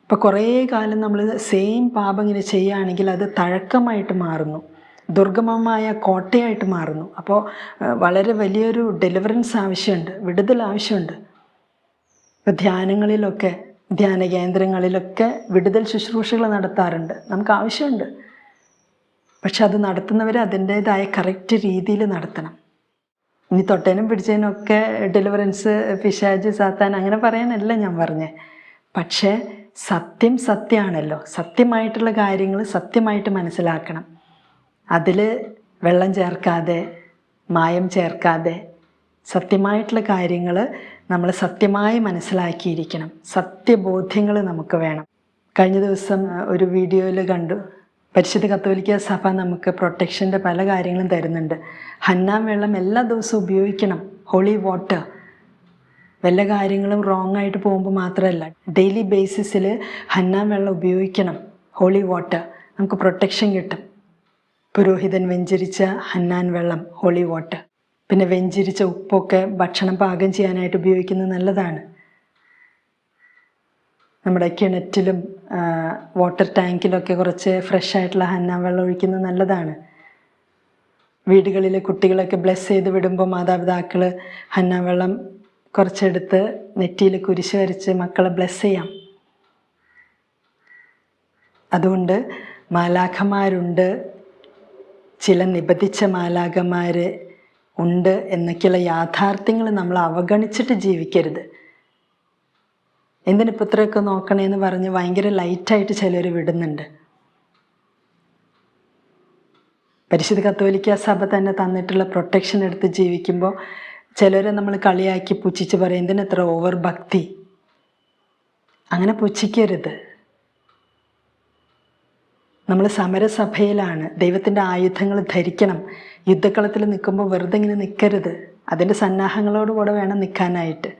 ഇപ്പോൾ കുറേ കാലം നമ്മൾ സെയിം പാപം ഇങ്ങനെ ചെയ്യുകയാണെങ്കിൽ അത് തഴക്കമായിട്ട് മാറുന്നു, ദുർഗമമായ കോട്ടയായിട്ട് മാറുന്നു. അപ്പോൾ വളരെ വലിയൊരു ഡെലിവറൻസ് ആവശ്യമുണ്ട്, വിടുതൽ ആവശ്യമുണ്ട്. ഇപ്പോൾ ധ്യാന കേന്ദ്രങ്ങളിലൊക്കെ വിടുതൽ ശുശ്രൂഷകൾ നടത്താറുണ്ട്, നമുക്ക് ആവശ്യമുണ്ട്. പക്ഷെ അത് നടത്തുന്നവർ അതിൻ്റേതായ കറക്റ്റ് രീതിയിൽ നടത്തണം. ഇനി തൊട്ടേനും പിടിച്ചതിനും ഒക്കെ ഡെലിവറൻസ്, പിശാച്, സാത്താൻ അങ്ങനെ പറയാനല്ല ഞാൻ പറഞ്ഞേ. പക്ഷേ സത്യം സത്യമാണല്ലോ, സത്യമായിട്ടുള്ള കാര്യങ്ങൾ സത്യമായിട്ട് മനസ്സിലാക്കണം. അതിൽ വെള്ളം ചേർക്കാതെ, മായം ചേർക്കാതെ സത്യമായിട്ടുള്ള കാര്യങ്ങൾ നമ്മൾ സത്യമായി മനസ്സിലാക്കിയിരിക്കണം. സത്യബോധ്യങ്ങൾ നമുക്ക് വേണം. കഴിഞ്ഞ ദിവസം ഒരു വീഡിയോയിൽ കണ്ടു, പരിശുദ്ധ കത്തോലിക്ക സഭ നമുക്ക് പ്രൊട്ടക്ഷൻ്റെ പല കാര്യങ്ങളും തരുന്നുണ്ട്. ഹന്നാം വെള്ളം എല്ലാ ദിവസവും ഉപയോഗിക്കണം, ഹോളി വാട്ടർ. വല്ല കാര്യങ്ങളും റോങ് ആയിട്ട് പോകുമ്പോൾ മാത്രമല്ല, ഡെയിലി ബേസിസിൽ ഹന്നാം വെള്ളം ഉപയോഗിക്കണം, ഹോളി വാട്ടർ. നമുക്ക് പ്രൊട്ടക്ഷൻ കിട്ടും. പുരോഹിതൻ വെഞ്ചരിച്ച ഹന്നാൻ വെള്ളം, ഹോളി വാട്ടർ. പിന്നെ വെഞ്ചരിച്ച ഉപ്പൊക്കെ ഭക്ഷണം പാകം ചെയ്യാനായിട്ട് ഉപയോഗിക്കുന്നത് നല്ലതാണ്. നമ്മുടെ കിണറ്റിലും വാട്ടർ ടാങ്കിലൊക്കെ കുറച്ച് ഫ്രഷ് ആയിട്ടുള്ള ഹന്നാൻ വെള്ളം ഒഴിക്കുന്നത് നല്ലതാണ്. വീടുകളിലെ കുട്ടികളൊക്കെ ബ്ലെസ് ചെയ്ത് വിടുമ്പോൾ മാതാപിതാക്കൾ ഹന്നാൻ വെള്ളം കുറച്ചെടുത്ത് നെറ്റിയിൽ കുരിശ് വരച്ച് മക്കളെ ബ്ലെസ് ചെയ്യാം. അതുകൊണ്ട് മാലാഖമാരുണ്ട്, ചില നിബന്ധിച്ച മാലാഖമാർ ഉണ്ട് എന്നൊക്കെയുള്ള യാഥാർത്ഥ്യങ്ങൾ നമ്മൾ അവഗണിച്ചിട്ട് ജീവിക്കരുത്. എന്തിനിപ്പോൾ ഇത്രയൊക്കെ നോക്കണേന്ന് പറഞ്ഞ് ഭയങ്കര ലൈറ്റായിട്ട് ചിലർ വിടുന്നുണ്ട്. പരിശുദ്ധ കത്തോലിക്ക സഭ തന്നെ തന്നിട്ടുള്ള പ്രൊട്ടക്ഷൻ എടുത്ത് ജീവിക്കുമ്പോൾ ചിലരെ നമ്മൾ കളിയാക്കി പുച്ഛിച്ച് പറയും, എന്തിനെത്ര ഓവർ ഭക്തി. അങ്ങനെ പുച്ഛിക്കരുത്. നമ്മൾ സമരസഭയിലാണ്, ദൈവത്തിൻ്റെ ആയുധങ്ങൾ ധരിക്കണം. യുദ്ധക്കളത്തിൽ നിൽക്കുമ്പോൾ വെറുതെ ഇങ്ങനെ നിൽക്കരുത്, അതിൻ്റെ സന്നാഹങ്ങളോടുകൂടെ വേണം നിൽക്കാനായിട്ട്.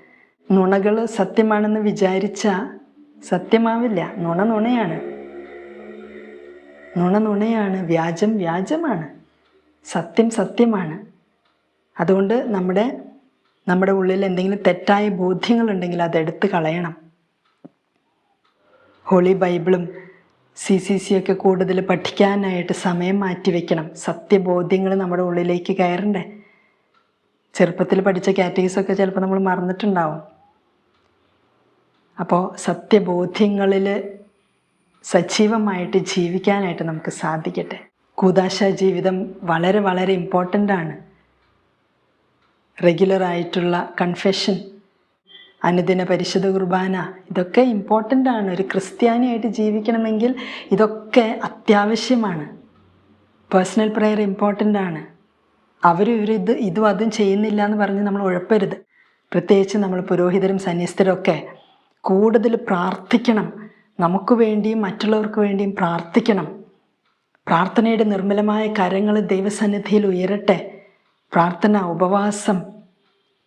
നുണകൾ സത്യമാണെന്ന് വിചാരിച്ചാൽ സത്യമാവില്ല. നുണയാണ്, നുണയാണ്, വ്യാജം വ്യാജമാണ്, സത്യം സത്യമാണ്. അതുകൊണ്ട് നമ്മുടെ ഉള്ളിൽ എന്തെങ്കിലും തെറ്റായ ബോധ്യങ്ങളുണ്ടെങ്കിൽ അതെടുത്ത് കളയണം. ഹോളി ബൈബിളും CCC ഒക്കെ കൂടുതൽ പഠിക്കാനായിട്ട് സമയം മാറ്റിവെക്കണം. സത്യബോധ്യങ്ങൾ നമ്മുടെ ഉള്ളിലേക്ക് കയറണ്ടേ. ചെറുപ്പത്തിൽ പഠിച്ച കാറ്റഗറീസൊക്കെ ചിലപ്പോൾ നമ്മൾ മറന്നിട്ടുണ്ടാവും. അപ്പോൾ സത്യബോധ്യങ്ങളിൽ സജീവമായിട്ട് ജീവിക്കാനായിട്ട് നമുക്ക് സാധിക്കട്ടെ. കൂദാശ ജീവിതം വളരെ വളരെ ഇമ്പോർട്ടൻ്റ് ആണ്. റെഗുലറായിട്ടുള്ള കൺഫെഷൻ, അനുദിന പരിശുദ്ധ കുർബാന, ഇതൊക്കെ ഇമ്പോർട്ടൻ്റ് ആണ്. ഒരു ക്രിസ്ത്യാനിയായിട്ട് ജീവിക്കണമെങ്കിൽ ഇതൊക്കെ അത്യാവശ്യമാണ്. പേഴ്സണൽ പ്രെയർ ഇമ്പോർട്ടൻ്റ് ആണ്. ഇതും അതും ചെയ്യുന്നില്ല എന്ന് പറഞ്ഞ് നമ്മൾ ഉഴപ്പരുത്. പ്രത്യേകിച്ച് നമ്മൾ പുരോഹിതരും സന്യസ്തരൊക്കെ കൂടുതൽ പ്രാർത്ഥിക്കണം. നമുക്ക് വേണ്ടിയും മറ്റുള്ളവർക്ക് വേണ്ടിയും പ്രാർത്ഥിക്കണം. പ്രാർത്ഥനയുടെ നിർമ്മലമായ കരങ്ങൾ ദൈവസന്നിധിയിൽ ഉയരട്ടെ. പ്രാർത്ഥന, ഉപവാസം,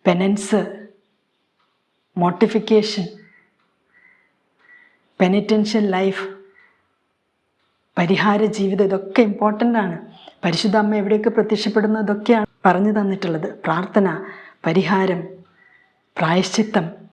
പെനൻസ്, മോർട്ടിഫിക്കേഷൻ, പെനിറ്റൻഷ്യൽ ലൈഫ്, പരിഹാര ജീവിതം, ഇതൊക്കെ ഇമ്പോർട്ടൻ്റ് ആണ്. പരിശുദ്ധ അമ്മ എവിടെയൊക്കെ പ്രത്യക്ഷപ്പെടുന്നു ഇതൊക്കെയാണ് പറഞ്ഞു തന്നിട്ടുള്ളത്. പ്രാർത്ഥന, പരിഹാരം, പ്രായശ്ചിത്തം,